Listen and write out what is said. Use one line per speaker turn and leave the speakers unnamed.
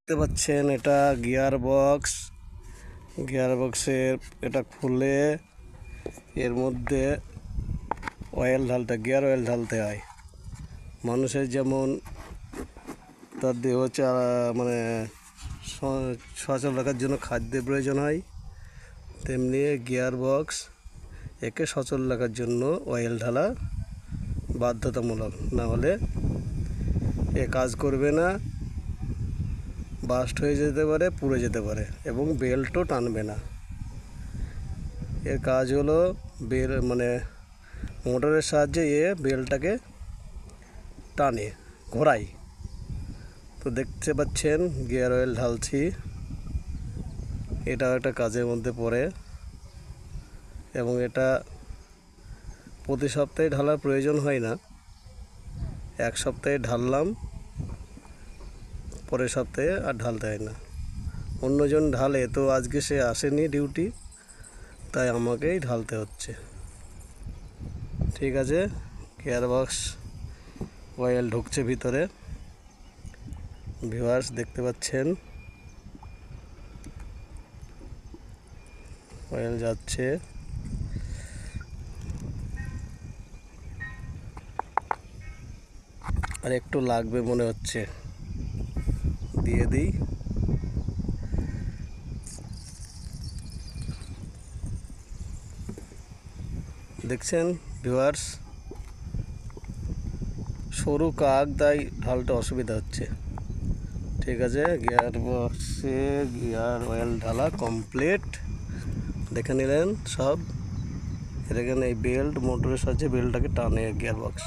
দেখতে পাচ্ছেন এটা গিয়ার বক্সের এটা খুলে এর মধ্যে গিয়ার অয়েল ঢালতে হয়। মানুষের যেমন তার দেহ মানে সচল রাখার জন্য খাদ্যের প্রয়োজন হয়, তেমনি গিয়ার বক্স একে সচল রাখার জন্য অয়েল ঢালা বাধ্যতামূলক, না হলে এ কাজ করবে না, বাস্ট হয়ে যেতে পারে, পুড়ে যেতে পারে এবং বেল্টও টানবে না। এর কাজ হলো মানে মোটরের সাহায্যে বেল্টটাকে টানে, ঘোরায়। তো দেখতে পাচ্ছেন গিয়ার অয়েল ঢালছি, এটাও একটা কাজের মধ্যে পড়ে এবং এটা প্রতি সপ্তাহে ঢালার প্রয়োজন হয় না। এক সপ্তাহে ঢাললাম, পরের সপ্তাহে আর ঢালতে হয় না। অন্যজন ঢালে, তো আজকে সে আসেনি ডিউটি, তাই আমাকেই ঢালতে হচ্ছে। ঠিক আছে, গিয়ার বক্স অয়েল ঢুকছে ভিতরে, ভিউয়ার্স দেখতে পাচ্ছেন অয়েল যাচ্ছে। আর একটু লাগবে মনে হচ্ছে, দিয়ে দিই। দেখছেন ভিউয়ার্স, সরু কাক, তাই ঢালতে অসুবিধা হচ্ছে। ঠিক আছে, গিয়ার বক্সে গিয়ার অয়েল ঢালা কমপ্লিট। দেখে নিলেন সব। এখানে এই বেল্ট, মোটরের সাহায্যে বেল্টটাকে টানে গিয়ার বক্স।